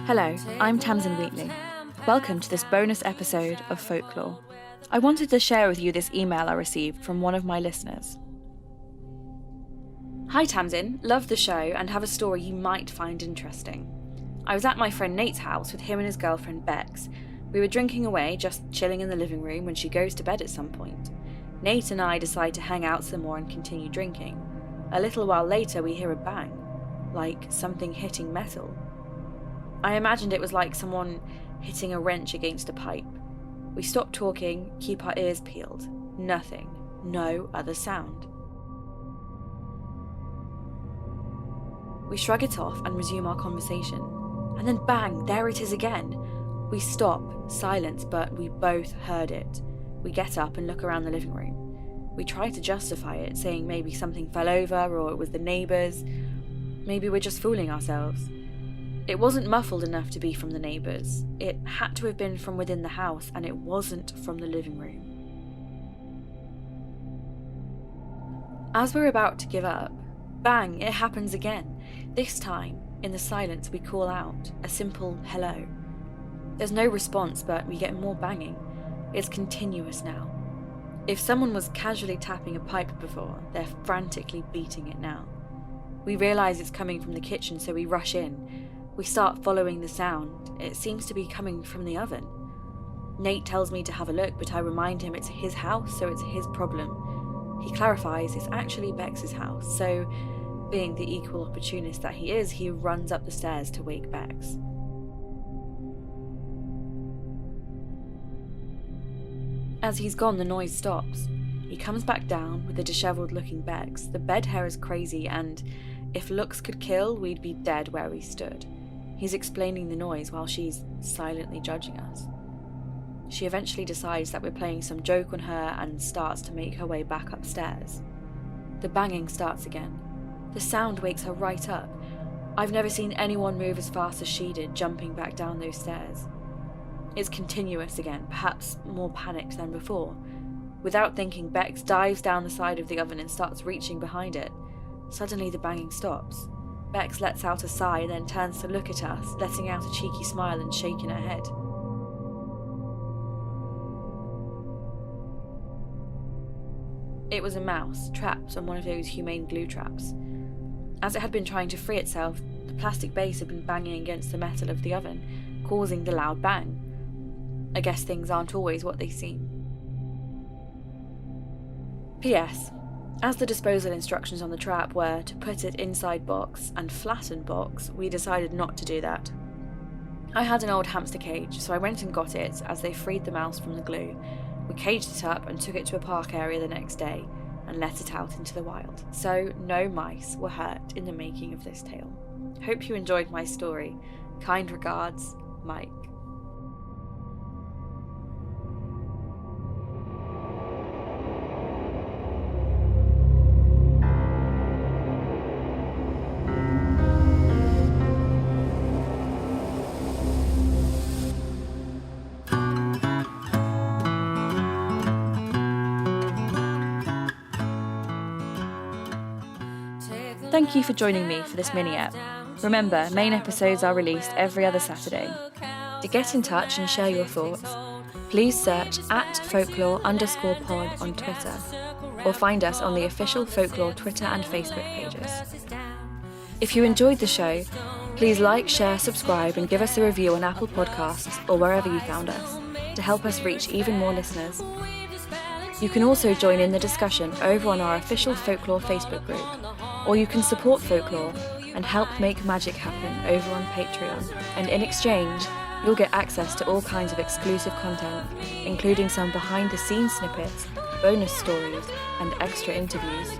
Hello, I'm Tamsin Wheatley. Welcome to this bonus episode of Folklore. I wanted to share with you this email I received from one of my listeners. Hi Tamsin, love the show and have a story you might find interesting. I was at my friend Nate's house with him and his girlfriend Bex. We were drinking away, just chilling in the living room when she goes to bed at some point. Nate and I decide to hang out some more and continue drinking. A little while later we hear a bang, like something hitting metal. I imagined it was like someone hitting a wrench against a pipe. We stop talking, keep our ears peeled. Nothing. No other sound. We shrug it off and resume our conversation. And then bang, there it is again. We stop, silence, but we both heard it. We get up and look around the living room. We try to justify it, saying maybe something fell over or it was the neighbours. Maybe we're just fooling ourselves. It wasn't muffled enough to be from the neighbours. It had to have been from within the house, and it wasn't from the living room. As we're about to give up, bang, it happens again. This time, in the silence, we call out, a simple hello. There's no response, but we get more banging. It's continuous now. If someone was casually tapping a pipe before, they're frantically beating it now. We realise it's coming from the kitchen, so we rush in. We start following the sound. It seems to be coming from the oven. Nate tells me to have a look, but I remind him it's his house, so it's his problem. He clarifies it's actually Bex's house, so being the equal opportunist that he is, he runs up the stairs to wake Bex. As he's gone, the noise stops. He comes back down with the dishevelled looking Bex. The bed hair is crazy, and if looks could kill, we'd be dead where we stood. He's explaining the noise while she's silently judging us. She eventually decides that we're playing some joke on her and starts to make her way back upstairs. The banging starts again. The sound wakes her right up. I've never seen anyone move as fast as she did, jumping back down those stairs. It's continuous again, perhaps more panicked than before. Without thinking, Bex dives down the side of the oven and starts reaching behind it. Suddenly the banging stops. Bex lets out a sigh and then turns to look at us, letting out a cheeky smile and shaking her head. It was a mouse, trapped on one of those humane glue traps. As it had been trying to free itself, the plastic base had been banging against the metal of the oven, causing the loud bang. I guess things aren't always what they seem. P.S. As the disposal instructions on the trap were to put it inside box and flatten box, we decided not to do that. I had an old hamster cage, so I went and got it as they freed the mouse from the glue. We caged it up and took it to a park area the next day and let it out into the wild. So no mice were hurt in the making of this tale. Hope you enjoyed my story. Kind regards, Mike. Thank you for joining me for this mini-ep. Remember, main episodes are released every other Saturday. To get in touch and share your thoughts, please search @folklore_pod on Twitter, or find us on the official Folklore Twitter and Facebook pages. If you enjoyed the show, please like, share, subscribe, and give us a review on Apple Podcasts or wherever you found us, to help us reach even more listeners. You can also join in the discussion over on our official Folklore Facebook group, or you can support Folklore and help make magic happen over on Patreon, and in exchange, you'll get access to all kinds of exclusive content, including some behind-the-scenes snippets, bonus stories, and extra interviews.